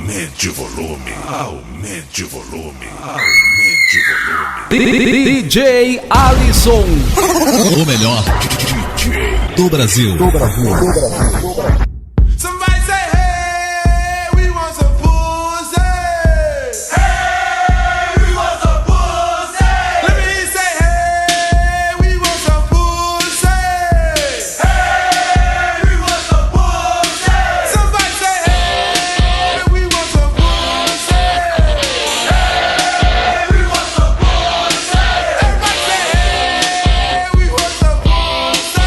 Aumente o volume, aumente o volume, aumente o volume. DJ Alisson, o melhor DJ do Brasil. Somebody say, hey, we want some pussy. Hey, we want some pussy. Let me say, hey, we want some pussy. Hey, we want some pussy. Somebody say, hey, we want some pussy. Hey, we want some pussy. Everybody say, hey, we want some pussy.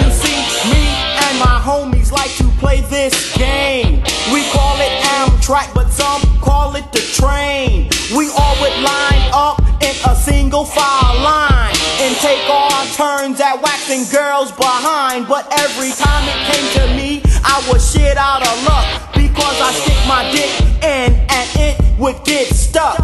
You see, me and my homies like to play this game. We call it Amtrak, but some call it the train. We all would line up in a single file line and take our turns at waxing girls behind. But every time it came to me, I was shit out of luck, because I stick my dick in and it would get stuck.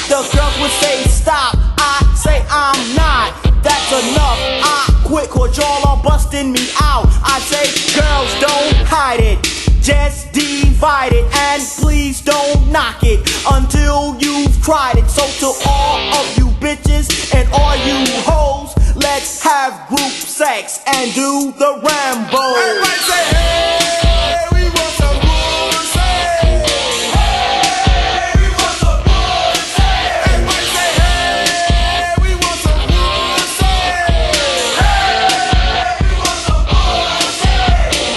The girls would say stop, I say I'm not. That's enough, I quit, cause y'all are busting me out. I say girls, don't hide it, just divide it, and please don't knock it until you've tried it. So to all of you bitches and all you hoes, let's have group sex and do the Rambo. Everybody say hey, we want some pussy. Hey, we want some pussy. Everybody say hey, we want some pussy. Hey, we want some pussy.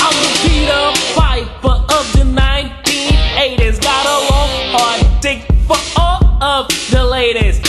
I'm the Peter Piper of the 1980s. Got a long hard dick for all of the ladies.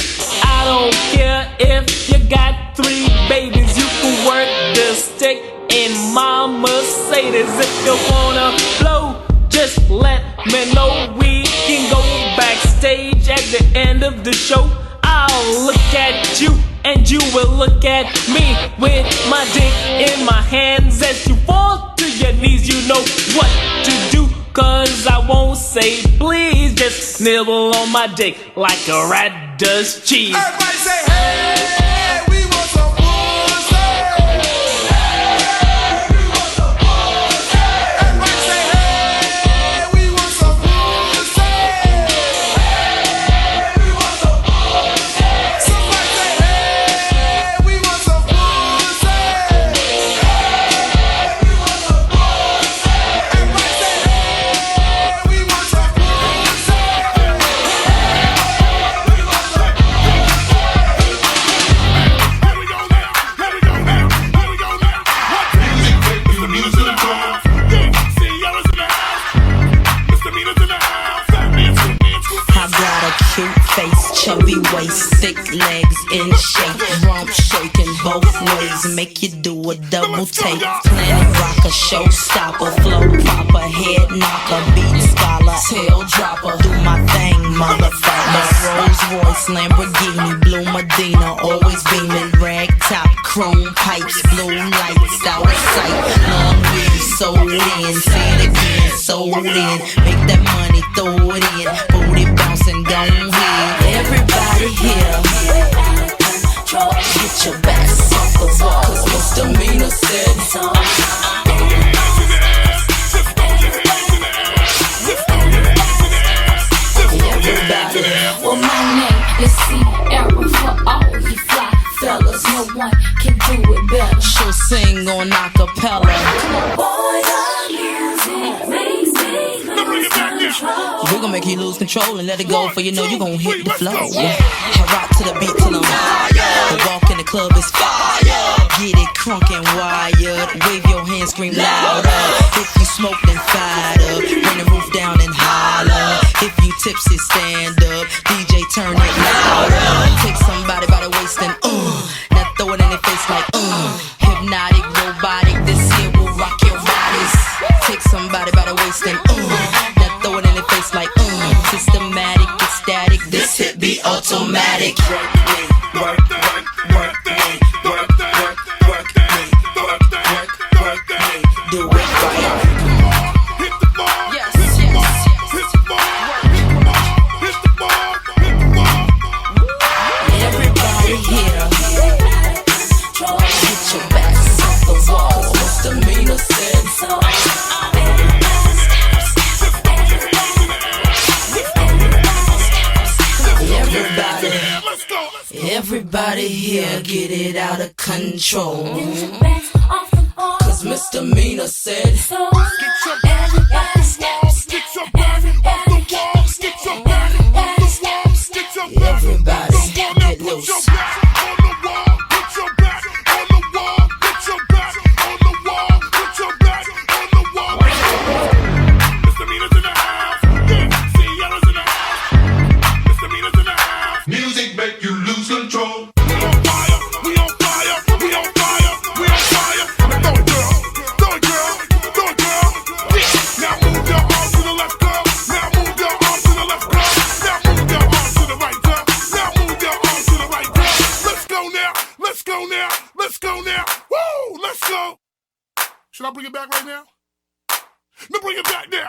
I don't care if you got 3 babies, you can work the stick in my Mercedes. If you wanna blow, just let me know. We can go backstage at the end of the show. I'll look at you and you will look at me with my dick in my hands. As you fall to your knees, you know what to do, cause I won't say please. Just nibble on my dick like a rat does cheese. Everybody say hey, we want some pussy. Hey, we want some pussy. Everybody say hey, we want some pussy. Hey, we want some pussy. Somebody say hey, we want some pussy. Hey, we want some pussy. Everybody say hey, we want some pussy. I got a cute face, chubby waist, thick legs in shape, rump shaking both ways, make you do a double take. Planet rocker, showstopper, flow popper, head knocker, beat scholar, tail dropper. Do my thing, motherfucker. Rolls Royce, Lamborghini, blue Medina, always beaming, rag top, chrome pipes, blue lights out of sight. Long weed, sold in, say it again, sold in. Make that money, throw it in, booty bouncing, don't hit. Everybody here, get your backs off the wall, cause misdemeanor said so. Everybody, Well, my name is Sierra for all you fly fellas. No one can do it better. she'll sing on acapella. Boy, the music makes me lose control. We're gonna make you lose control and let it go, for you know you gon' hit the flow. I rock to the beat till I'm tired. The walk in the club is fire. Get it crunk and wired. Wave your hands, scream louder. If you smoke, then fired up. Bring the roof down and holler. If you tipsy, stand up. DJ, turn it louder. Take somebody by the waist and now throw it in their face like hypnotic, robotic. This here will rock your bodies. Take somebody by the waist and now throw it in their face like systematic, ecstatic. This hit be automatic. Do it right. Yes, everybody here, get your backs off the wall. Misdemeanor said so. get it out of control. Get your backs off the floor. Cause misdemeanor said, So everybody step, step, everybody get, step, everybody step, step, everybody get loose. Music make you lose control. Should I bring it back right now? No, bring it back now.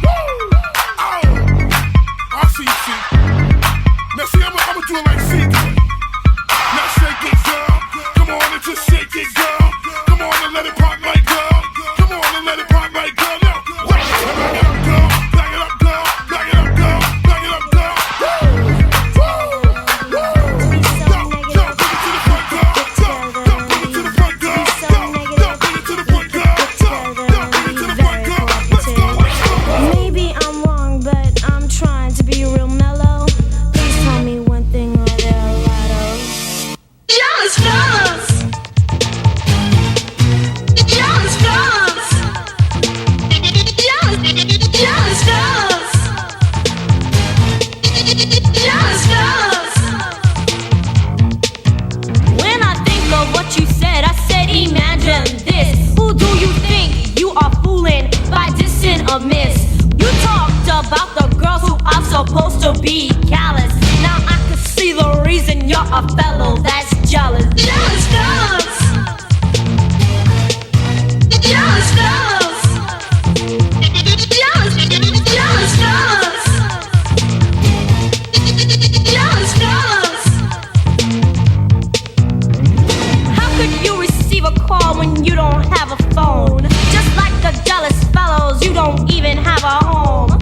Woo! Oh! I see, see. Now see, I'ma do it like C. Now shake it, girl. Come on and just shake it, girl. Come on and let it pop like girl. Come on and let it pop like girl. Now, back it up, girl. Back it up, girl. Back it up, girl. Back it up, girl. Woo! Woo! Woo! Yo, bring it to the front, girl. Yo, bring it to the front, girl. Yo, bring it to the front, girl. Maybe I'm wrong, but I'm trying to be real mellow. Please tell me one thing, are there a lot of jealous fellas? Jealous fellas? Jealous fellas? Jealous fellas? When I think of what you said, I said imagine this. Who do you think you are fooling by dissing a miss? You talked about the girls who are supposed to be callous. Now I can see the reason you're a fellow that's jealous. Jealous fellas? Jealous fellas? Jealous fellas? Jealous fellas? How could you receive a call when you don't have a phone? Just like the jealous fellows, you don't even have a home.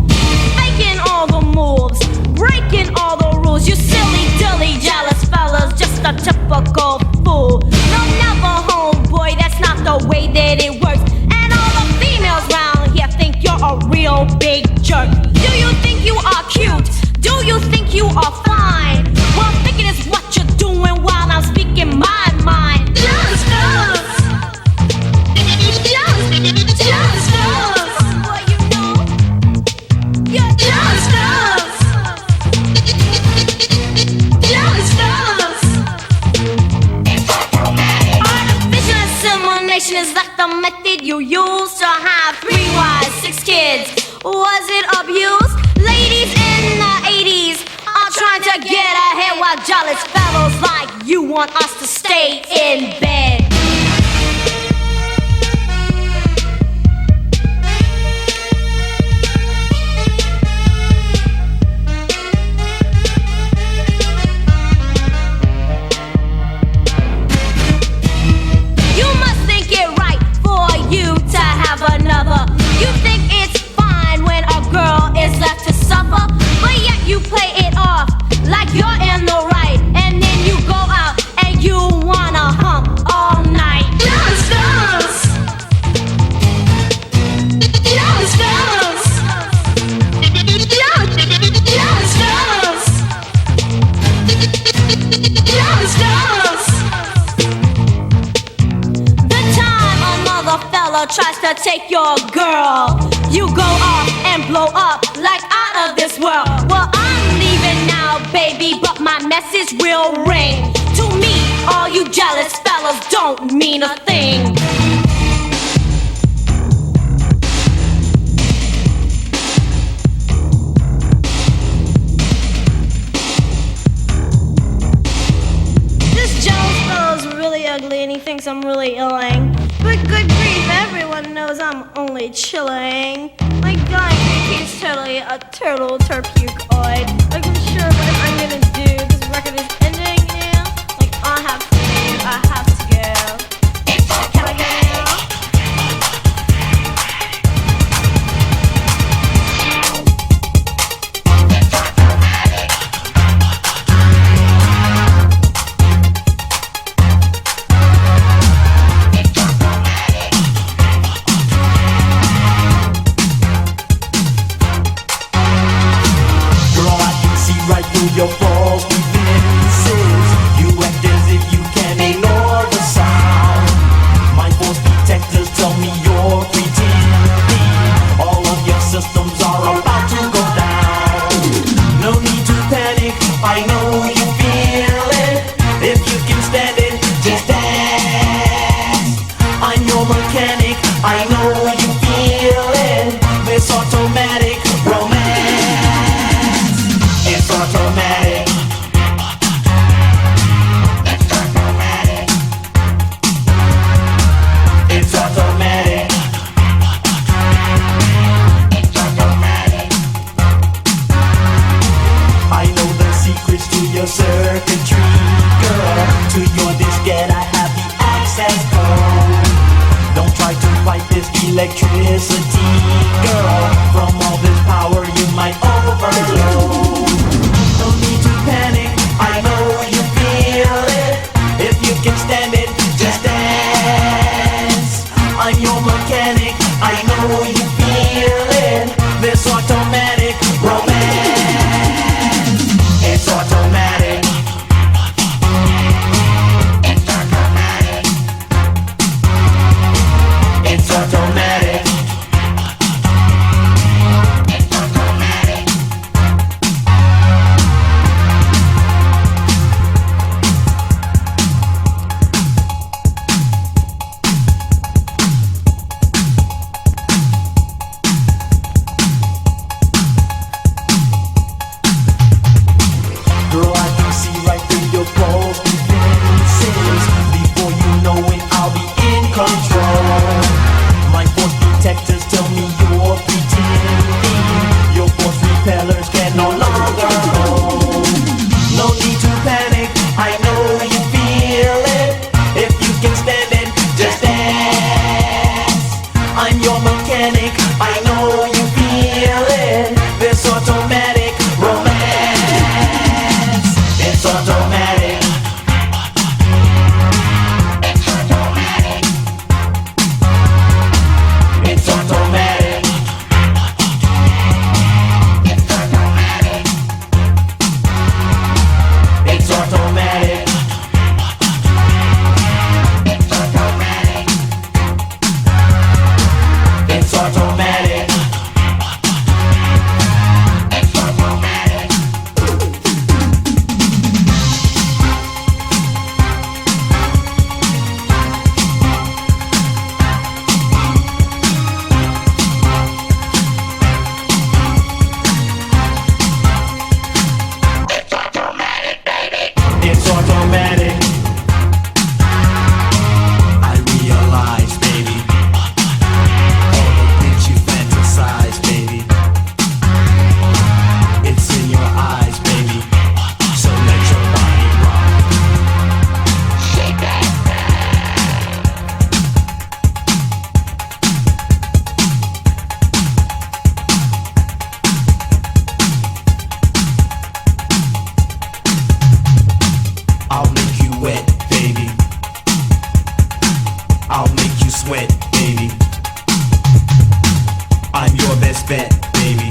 Faking all the moves, breaking all the rules. You silly, dilly, jealous fellas, just a typical fool. No, never home, boy, that's not the way that it works. And all the females round here think you're a real big jerk. Do you think you are cute? Do you think you are fine? Well, thinking is what you're doing while I'm speaking my mind. Jealous fellas? Jealous fellas? Boy, you know, you're Jealous fellas? Jealous fellas? Artificial insemination is like the method you use to have 3 wives, 6 kids. Was it abuse? Ladies in the 80s are trying to get ahead while jealous fellows like you want us to stay in bed. You must think it right for you to have another. You think it's fine when a girl is left to suffer, but yet you play it off like you're in the right, and then you go out and you wanna hump all night. Jealous fellas? Jealous fellas? Jealous fellas? Jealous fellas? The time another fella tries to take your girl, you go off and blow up like out of this world. Well, I'm leaving now, baby, but my message will ring. To me, all you jealous fellas don't mean a thing. This jealous fellow's really ugly and he thinks I'm really illing. But good grief, everyone knows I'm only chilling. My guy think he's totally a turtle terpucoid. Like, I'm sure what I'm gonna do. This record is ending now. Like, I have to leave. I have to go. Can I go now? mechanic, I know you feel it. This automatic romance, it's automatic. It's automatic. It's automatic. I know the secrets to your circuitry, girl. To your diskette I have the access code. Don't try to fight this electricity, girl. From all this power you might overload. No need to panic, I know you feel it. If you can stand it, just dance. I'm your mechanic, I know you feel it. This automatic romance, it's automatic. It's automatic. It's automatic. It's automatic. Girl, I can see right through your false defenses. Before you know it, I'll be in control. My force detectors tell me you're pretending. Your force repellers can no longer hold. No need to panic, I know you feel it. If you can stand it, just dance. I'm your mechanic, I know you feel it. This automatic romance, it's automatic. It's automatic. It's automatic. It's automatic. It's automatic. It's automatic. It's automatic. It's automatic. It's automatic. I realize, baby, all the things you fantasize, baby. It's in your eyes, baby. So let your body rock. Shake that. I'll make you wet, baby. I'll make you sweat, baby. I'm your best bet, baby.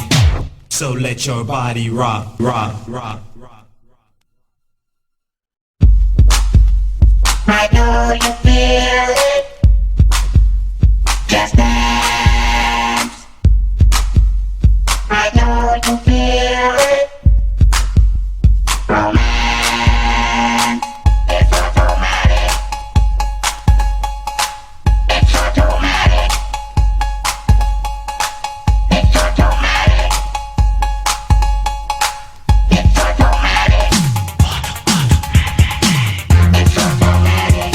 So let your body rock, rock, rock, rock. I know you feel it. Just dance. I know you feel it. Romance. It's automatic. It's automatic. It's automatic. It's automatic. It's automatic.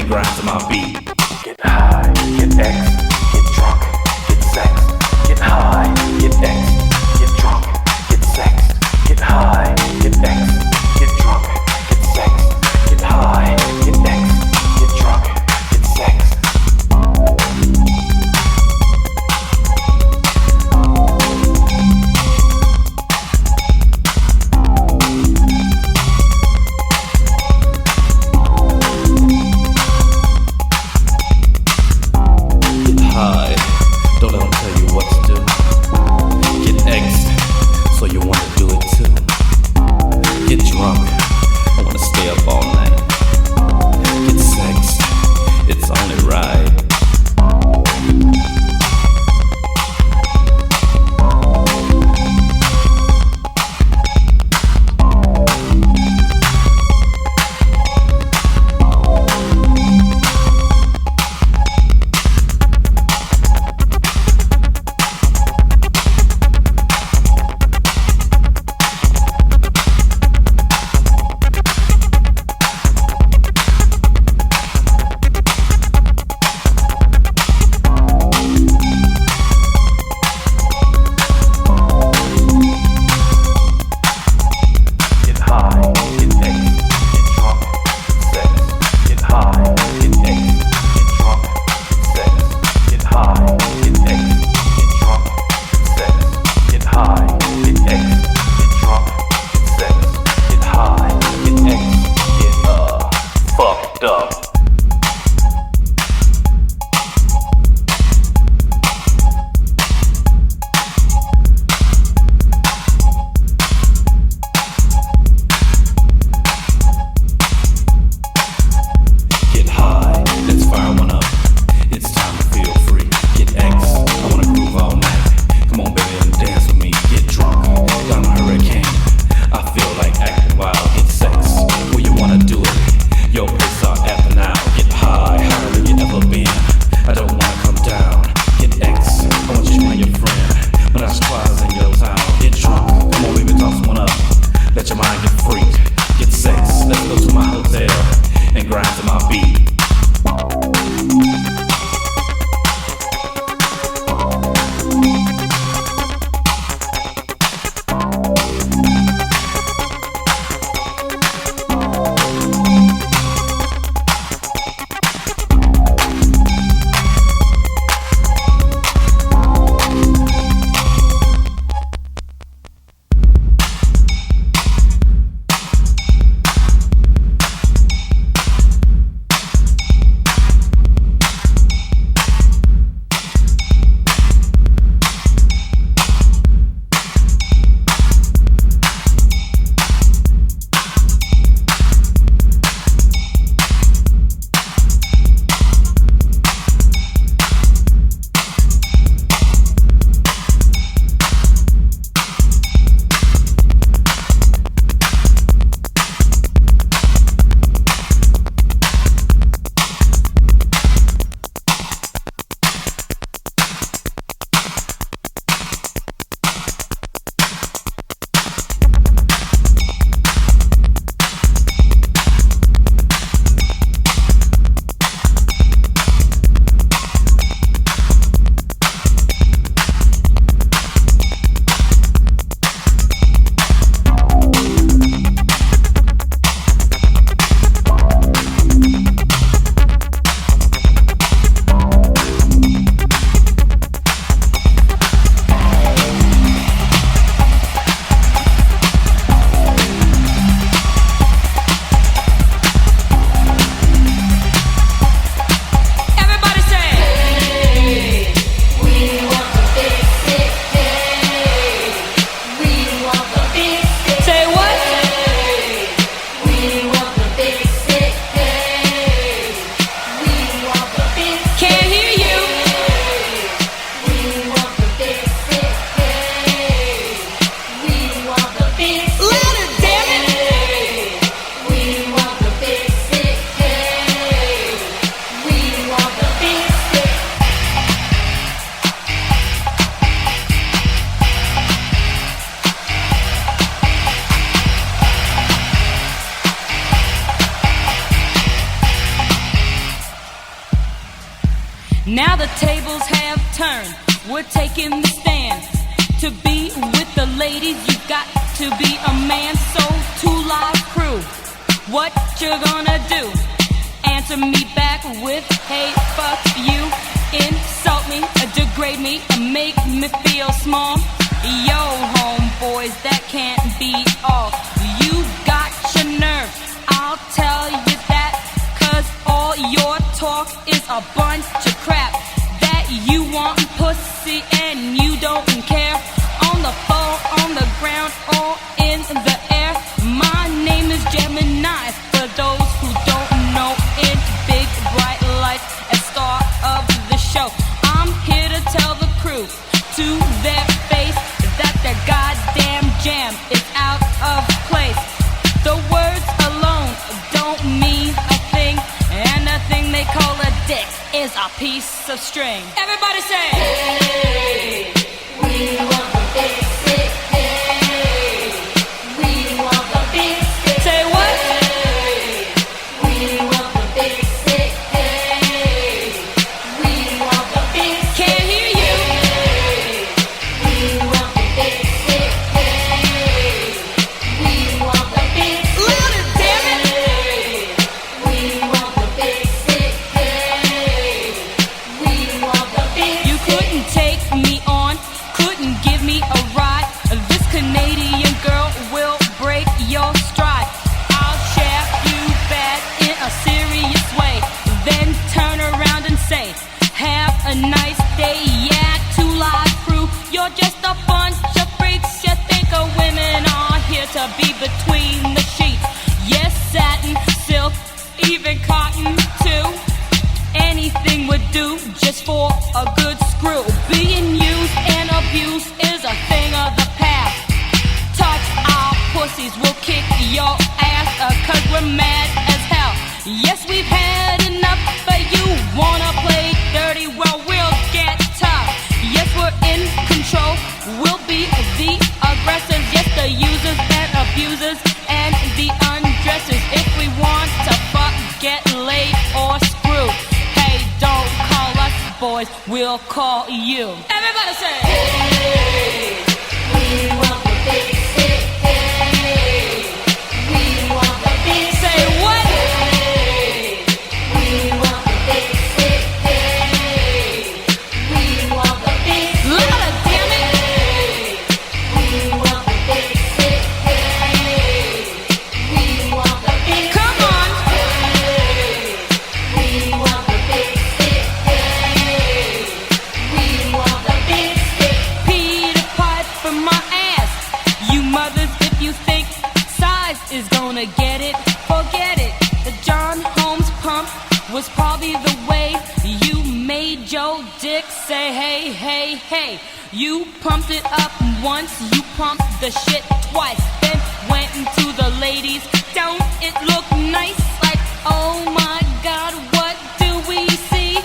and grind to my beat. Get high, get X, get drunk, get sex. Get high, get X, get drunk, get sex. Get high, get X, get drunk, get sex. Get high, get X, get drunk, get sex. Don't let them tell you what to do. Get X'd, so you wanna do it too. Get drunk, I wanna stay up all night. Get sexed, it's only right. Now the tables have turned, we're taking the stand. To be with the ladies, you got to be a man. So to live crew, what you gonna do? Answer me back with, hey, fuck you. Insult me, degrade me, make me feel small. Yo, homeboys, that can't be all. You got your nerve, I'll tell you that. Cause all your talk is a bunch of crap. That you want pussy and you don't care. On the floor, on the ground, or in the air. My name is GEmiNI, for those who don't know. In big bright lights, a star of the show. I'm here to tell the crew to their face that their goddamn jam is out of place. The words alone don't mean a thing, and the thing they call a dick is a piece of string. Everybody say, hey, we want the big stick. Hey, we want the big stick. Say what? Hey, we want the big stick. Hey, we want the big stick. Can't hear you. Hey, we want the big stick. Hey, we want the big stick. Louder, damn it. Hey, we want the big stick. Hey, we want the big stick. You couldn't take me on, couldn't give me a ride. This Canadian girl will break your stride. I'll shaft you bad in a serious way, then turn around and say, have a nice day. Yeah, to live crew, you're just a bunch of freaks. You think of women are here to be between the sheets. Yes, satin, silk, even cotton too. Anything would do just for a good screw. Being used and abused is a thing of the past. Touch our pussies, we'll kick your ass, cause we're mad as hell. Yes, we've had enough, but you wanna play dirty, well, we'll get tough. Yes, we're in control, we'll be the aggressors. Yes, the users and abusers and the undressers. If we want to fuck, get laid, or screw, hey, don't call us boys, we'll call you. Everybody say, hey, we want the big stick. Hey, we want the big stick. Say what? Hey, we want the big stick. Hey, we want the big stick. Louder, damn it. Hey, we want the big stick. Hey, we want the big stick. Come on. Hey, we want the big stick. Hey, we want the big stick. Peter Pipe for my ass. You mothers, if you think size is gonna get it, forget it. The John Holmes pump was probably the way you made your dick say hey, hey, hey. You pumped it up once, you pumped the shit twice, then went into the ladies. Don't it look nice? Like, oh my God, what do we see?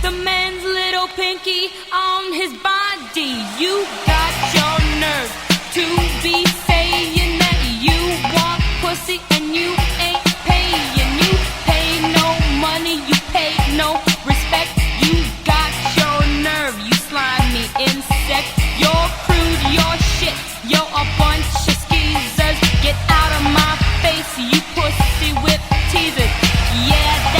The man's little pinky on his body. You got your nerve to be saying that you want pussy and you ain't paying. You pay no money, you pay no respect. You got your nerve, you slimy insect. You're crude, you're shit, you're a bunch of skeezers. Get out of my face, you pussy with teasers. Yeah,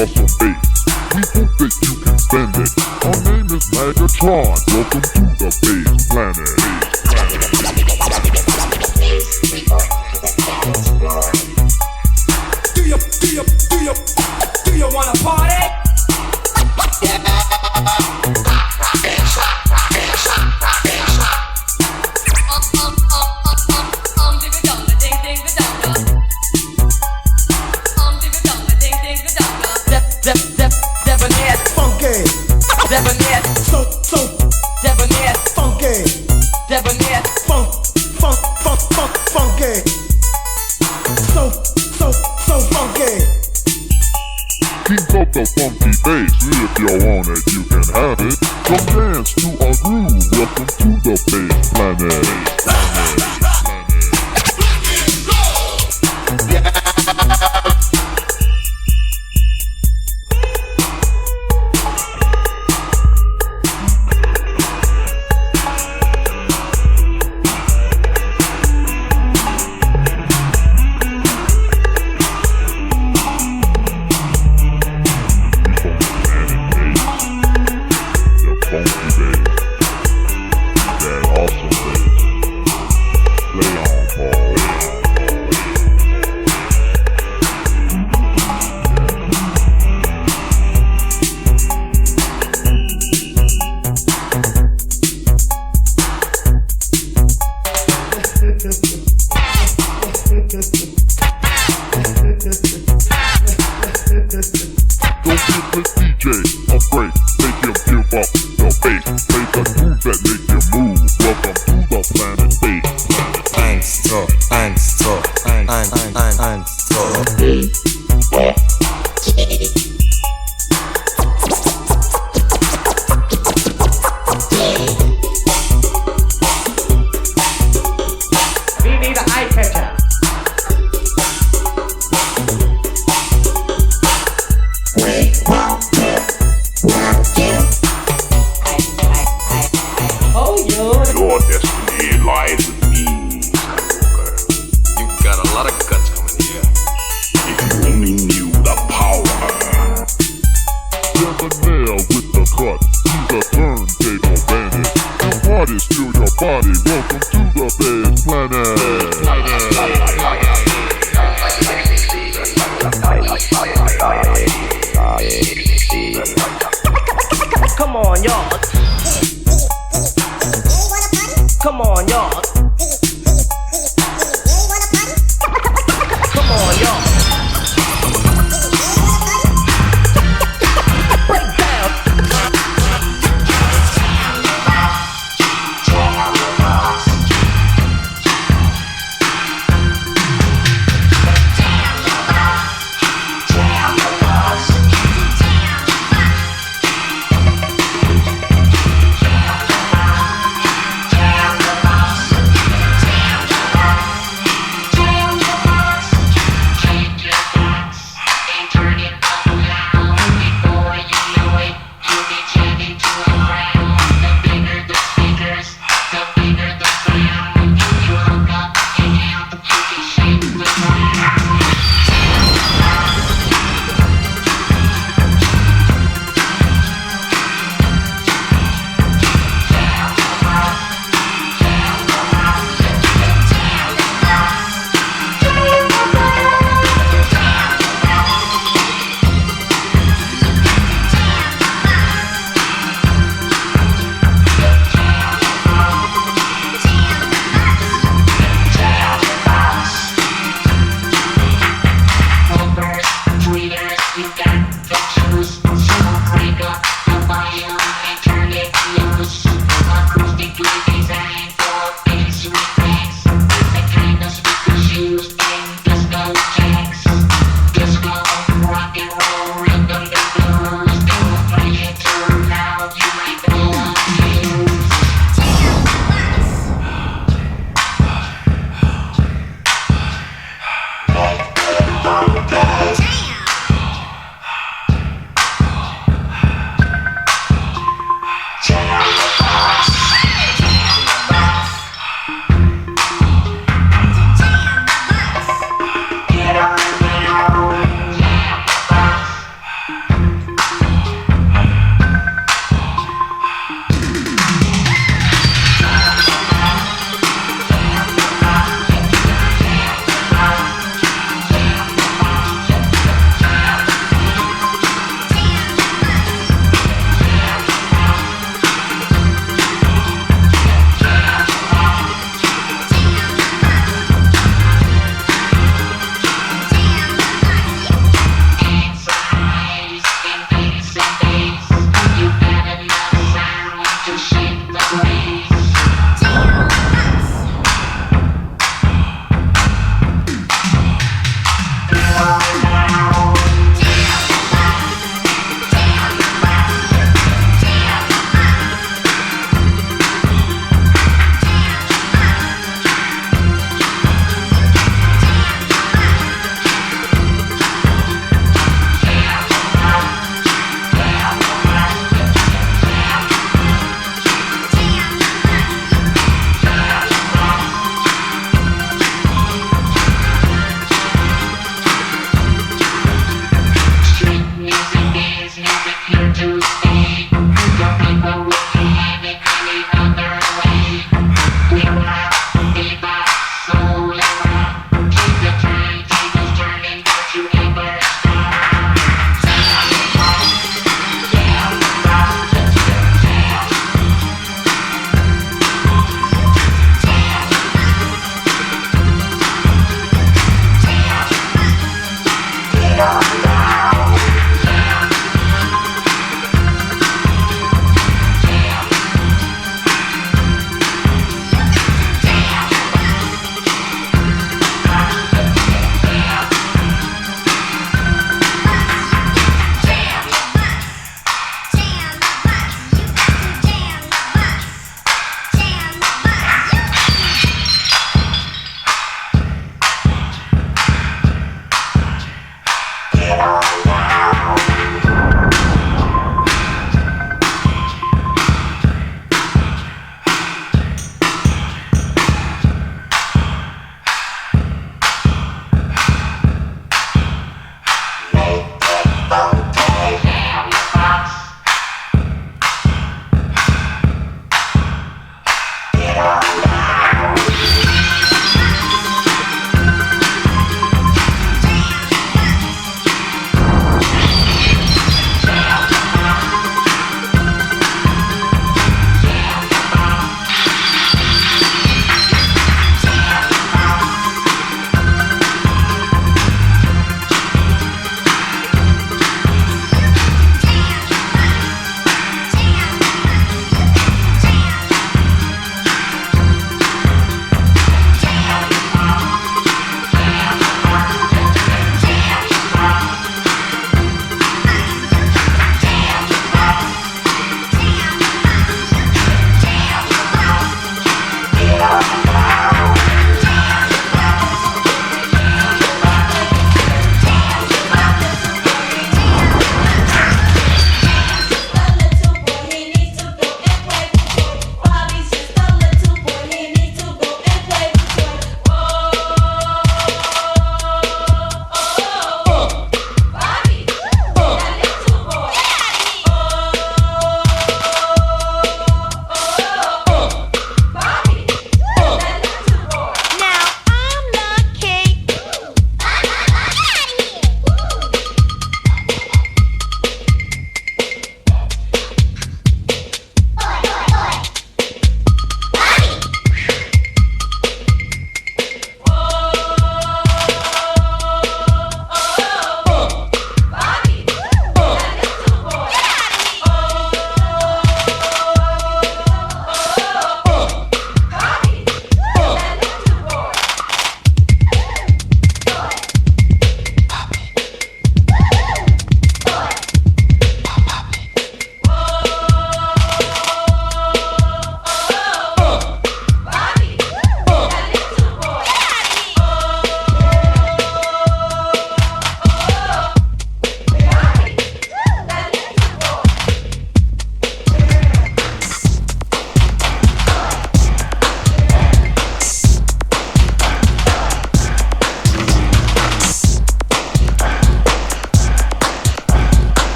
awesome bass. We hope that you can stand it. Our name is MaggoTron. Welcome to the bass planet. Do you wanna party? The funky bass, if you want it, you can have it. Come dance to our groove. Welcome to the bass planet.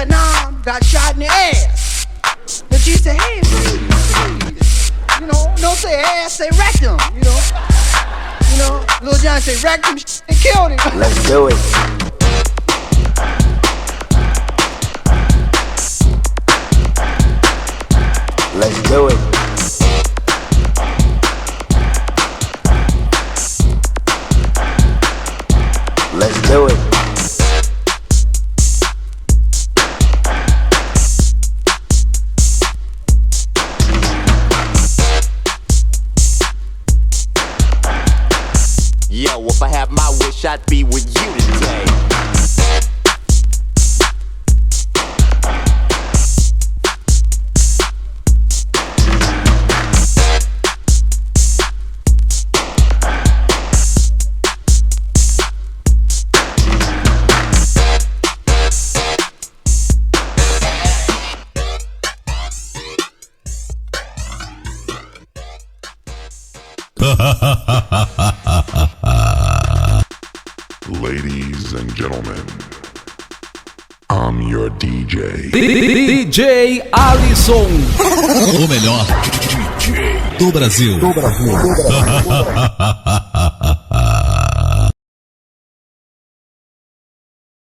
Vietnam, got shot in the ass. But she said, hey, please. You know, don't say ass, say rectum, you know. You know, Lil John say rectum and killed him. Let's do it. Let's do it. Let's do it. Yo, if I had my wish, I'd be with you today. Ladies and gentlemen, I'm your DJ. DJ Alisson. O melhor do Brasil.